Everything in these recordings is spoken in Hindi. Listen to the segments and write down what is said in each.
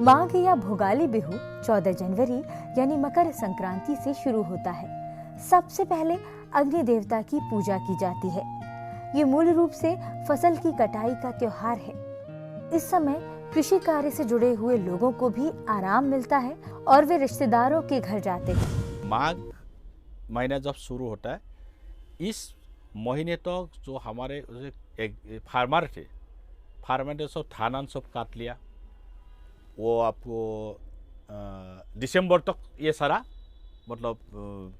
माघ या भोगाली बिहू 14 जनवरी यानी मकर संक्रांति से शुरू होता है। सबसे पहले अग्नि देवता की पूजा की जाती है। ये मूल रूप से फसल की कटाई का त्योहार है। इस समय कृषि कार्य से जुड़े हुए लोगों को भी आराम मिलता है और वे रिश्तेदारों के घर जाते हैं। माघ महीना जब शुरू होता है, इस महीने तक तो जो हमारे फार्मर थे, फार्मर ने सब धान सब काट लिया। वो आपको दिसंबर तक ये सारा मतलब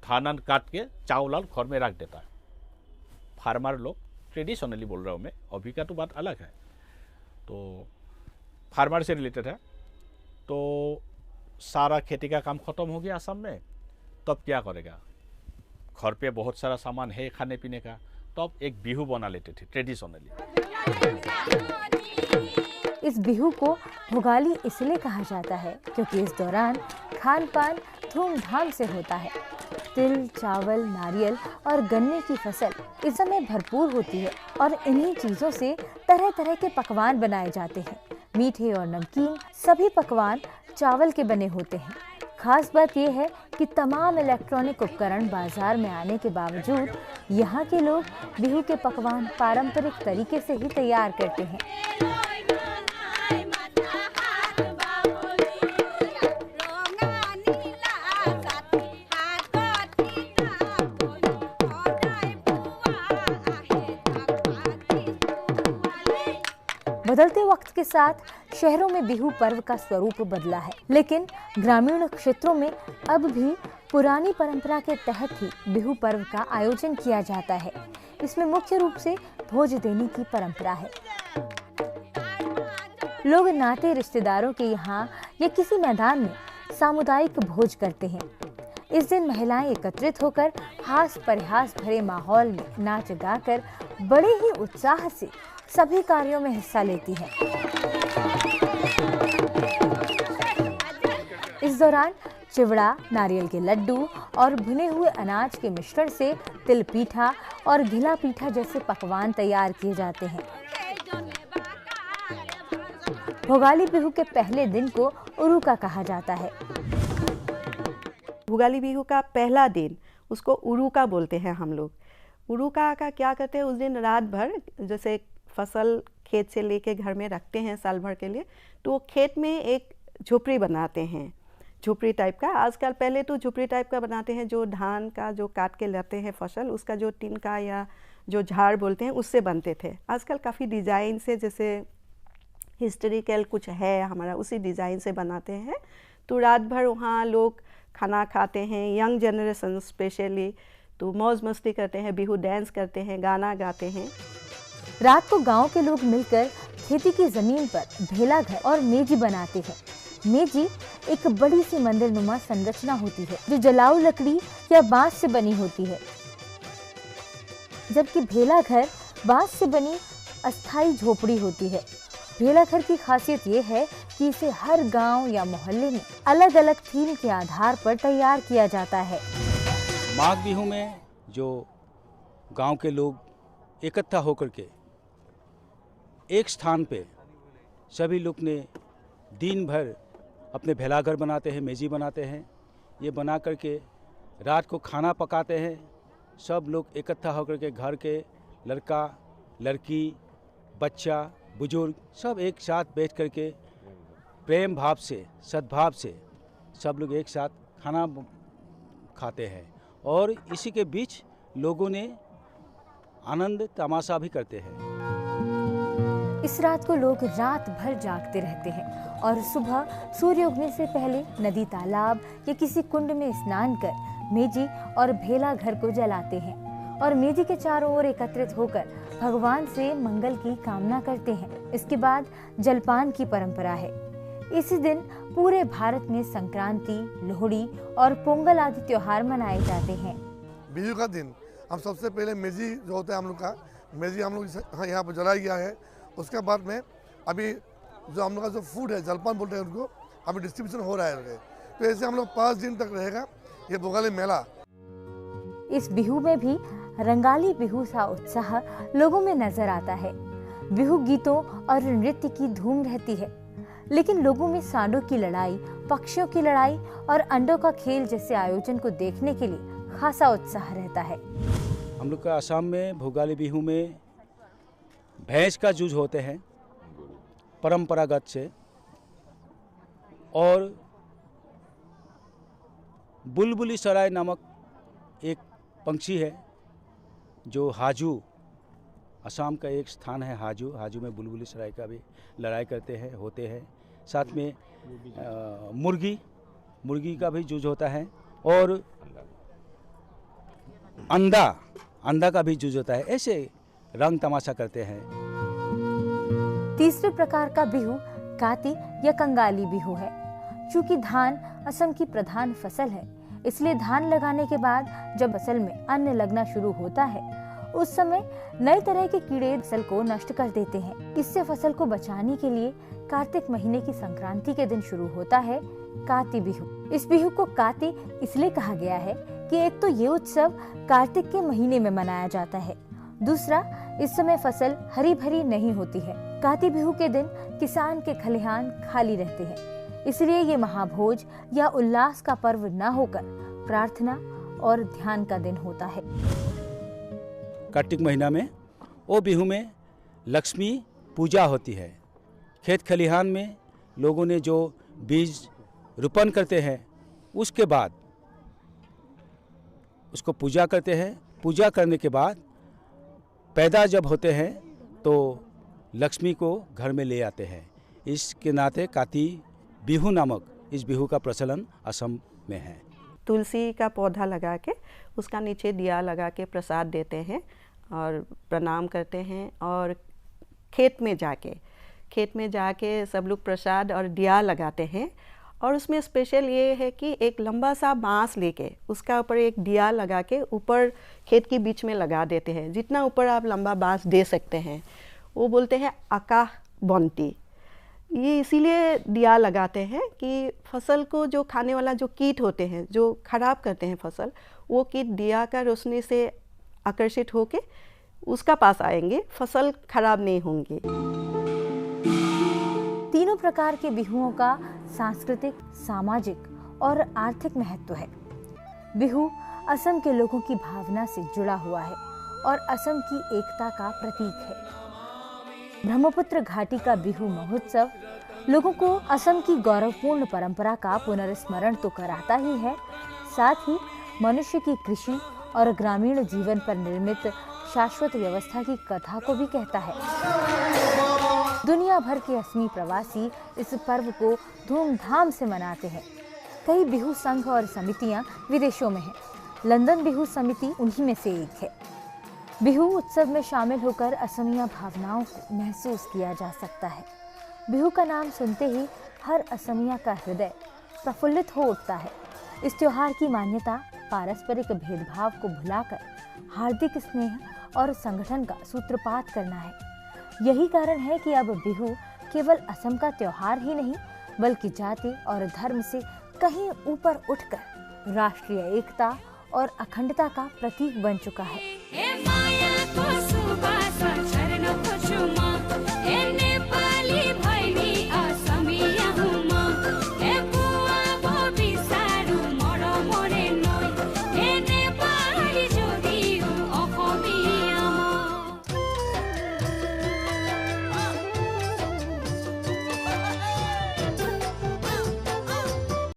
धान काट के चावल घर में रख देता है। फार्मर लोग ट्रेडिशनली बोल रहा हूँ मैं, अभी का तो बात अलग है। तो फार्मर से रिलेटेड है। तो सारा खेती का काम खत्म हो गया असम में, तब क्या करेगा? घर पे बहुत सारा सामान है खाने पीने का, तब एक बिहू बना लेते थे ट्रेडिशनली। इस बिहू को भोगाली इसलिए कहा जाता है क्योंकि इस दौरान खान पान धूमधाम से होता है। तिल, चावल, नारियल और गन्ने की फसल इस समय भरपूर होती है और इन्हीं चीजों से तरह तरह के पकवान बनाए जाते हैं। मीठे और नमकीन सभी पकवान चावल के बने होते हैं। खास बात यह है कि तमाम इलेक्ट्रॉनिक उपकरण बाजार में आने के बावजूद यहाँ के लोग बिहू के पकवान पारंपरिक तरीके से ही तैयार करते हैं। बदलते वक्त के साथ शहरों में बिहू पर्व का स्वरूप बदला है, लेकिन ग्रामीण क्षेत्रों में अब भी पुरानी परंपरा के तहत ही बिहू पर्व का आयोजन किया जाता है। इसमें मुख्य रूप से भोज देने की परंपरा है। लोग नाते रिश्तेदारों के यहाँ या किसी मैदान में सामुदायिक भोज करते हैं। इस दिन महिलाएं एकत्रित होकर हास परिहास भरे माहौल में नाच गाकर बड़े ही उत्साह से सभी कार्यों में हिस्सा लेती हैं। इस दौरान चिवड़ा, नारियल के लड्डू और भुने हुए अनाज के मिश्रण से तिल पीठा और घिला पीठा जैसे पकवान तैयार किए जाते हैं। भोगाली बिहू के पहले दिन को उरुका कहा जाता है। भोगाली बिहू का पहला दिन उसको उरुका बोलते हैं हम लोग। उरुका का क्या करते हैं, उस दिन रात भर जैसे फसल खेत से लेके घर में रखते हैं साल भर के लिए, तो वो खेत में एक झोपड़ी बनाते हैं, झोपड़ी टाइप का। आजकल पहले तो झोपड़ी टाइप का बनाते हैं, जो धान का जो काट के लाते हैं फसल, उसका जो टीन का या जो झाड़ बोलते हैं उससे बनते थे। आजकल काफ़ी डिज़ाइन से, जैसे हिस्टोरिकल कुछ है हमारा, उसी डिज़ाइन से बनाते हैं। तो रात भर वहाँ लोग खाना खाते हैं, यंग जनरेशन स्पेशली, तो मौज मस्ती करते हैं, बिहू डांस करते हैं, गाना गाते हैं। रात को गांव के लोग मिलकर खेती की जमीन पर भेला घर और मेजी बनाते हैं। मेजी एक बड़ी सी मंदिरनुमा संरचना होती है जो जलाऊ लकड़ी या बांस से बनी होती है, जबकि भेला घर बांस से बनी अस्थायी झोपड़ी होती है। भेला घर की खासियत ये है कि इसे हर गांव या मोहल्ले में अलग अलग थीम के आधार पर तैयार किया जाता है। माघ बिहू में जो गांव के लोग इकट्ठा होकर के एक स्थान पे सभी लोग ने दिन भर अपने भेला घर बनाते हैं, मेजी बनाते हैं। ये बना करके रात को खाना पकाते हैं। सब लोग इकट्ठा होकर के घर के लड़का लड़की बच्चा बुजुर्ग सब एक साथ बैठ करके प्रेम भाव से, सद्भाव से सब लोग एक साथ खाना खाते हैं और इसी के बीच लोगों ने आनंद तमाशा भी करते हैं। इस रात को लोग रात भर जागते रहते हैं और सुबह सूर्य उगने से पहले नदी, तालाब या किसी कुंड में स्नान कर मेजी और भेला घर को जलाते हैं और मेजी के चारों ओर एकत्रित होकर भगवान से मंगल की कामना करते हैं। इसके बाद जलपान की परंपरा है। इसी दिन पूरे भारत में संक्रांति, लोहड़ी और पोंगल आदि त्योहार मनाए जाते हैं। बिहू का दिन हम सबसे पहले मेजी जो होता है हम लोग का, मेजी हम लोग यहाँ पर जलाया गया है। उसके बाद में अभी जो हम लोग का जो फूड है, जलपान बोलते हैं उनको, अभी डिस्ट्रीब्यूशन हो रहा है। तो ऐसे हम लोग 5 दिन तक रहेगा ये भोगाली मेला। इस बिहू में भी रंगाली बिहू सा उत्साह लोगों में नजर आता है। बिहू गीतों और नृत्य की धूम रहती है। लेकिन लोगों में सांडों की लड़ाई, पक्षियों की लड़ाई और अंडों का खेल जैसे आयोजन को देखने के लिए खासा उत्साह रहता है। हम लोग का असम में भोगाली बिहू में भैंस का जूझ होते हैं परंपरागत से, और बुलबुली सराय नामक एक पंछी है जो हाजू, असम का एक स्थान है हाजू में बुलबुली सराय का भी लड़ाई करते हैं, होते हैं। साथ में मुर्गी का भी जूझ होता है, और अंडा का भी जूझ होता है। ऐसे रंग तमाशा करते हैं। तीसरे प्रकार का बिहू काती या कंगाली बिहू है। चूंकि धान असम की प्रधान फसल है, इसलिए धान लगाने के बाद जब फसल में अन्न लगना शुरू होता है, उस समय नए तरह के कीड़े फसल को नष्ट कर देते हैं। इससे फसल को बचाने के लिए कार्तिक महीने की संक्रांति के दिन शुरू होता है काती बिहू। इस बिहू को काती इसलिए कहा गया है कि एक तो ये उत्सव कार्तिक के महीने में मनाया जाता है, दूसरा इस समय फसल हरी भरी नहीं होती है। काती बिहू के दिन किसान के खलिहान खाली रहते हैं, इसलिए ये महाभोज या उल्लास का पर्व न होकर प्रार्थना और ध्यान का दिन होता है। कार्तिक महीना में वो बिहू में लक्ष्मी पूजा होती है। खेत खलिहान में लोगों ने जो बीज रोपण करते हैं, उसके बाद उसको पूजा करते हैं। पूजा करने के बाद पैदा जब होते हैं तो लक्ष्मी को घर में ले आते हैं। इसके नाते काती बिहू नामक इस बिहू का प्रचलन असम में है। तुलसी का पौधा लगा के उसका नीचे दिया लगा के प्रसाद देते हैं और प्रणाम करते हैं, और खेत में जाके सब लोग प्रसाद और दिया लगाते हैं। और उसमें स्पेशल ये है कि एक लंबा सा बांस लेके उसका ऊपर एक दिया लगा के ऊपर खेत के बीच में लगा देते हैं। जितना ऊपर आप लंबा बांस दे सकते हैं, वो बोलते हैं आकाश बंती। ये इसीलिए दिया लगाते हैं कि फसल को जो खाने वाला जो कीट होते हैं, जो खराब करते हैं फसल, वो कीट दिया का रोशनी से आकर्षित होके उसका पास आएंगे, फसल खराब नहीं होंगे। तीनों प्रकार के बिहुओं का सांस्कृतिक, सामाजिक और आर्थिक महत्व है। बिहू असम के लोगों की भावना से जुड़ा हुआ है और असम की एकता का प्रतीक है। ब्रह्मपुत्र घाटी का बिहू महोत्सव लोगों को असम की गौरवपूर्ण परंपरा का पुनर्स्मरण तो कराता ही है, साथ ही मनुष्य की कृषि और ग्रामीण जीवन पर निर्मित शाश्वत व्यवस्था की कथा को भी कहता है। दुनिया भर के असमी प्रवासी इस पर्व को धूमधाम से मनाते हैं। कई बिहू संघ और समितियां विदेशों में हैं। लंदन बिहू समिति उन्हीं में से एक है। बिहू उत्सव में शामिल होकर असमिया भावनाओं को महसूस किया जा सकता है। बिहू का नाम सुनते ही हर असमिया का हृदय प्रफुल्लित हो उठता है। इस त्योहार की मान्यता पारस्परिक भेदभाव को भुलाकर हार्दिक स्नेह और संगठन का सूत्रपात करना है। यही कारण है कि अब बिहू केवल असम का त्योहार ही नहीं, बल्कि जाति और धर्म से कहीं ऊपर उठकर राष्ट्रीय एकता और अखंडता का प्रतीक बन चुका है।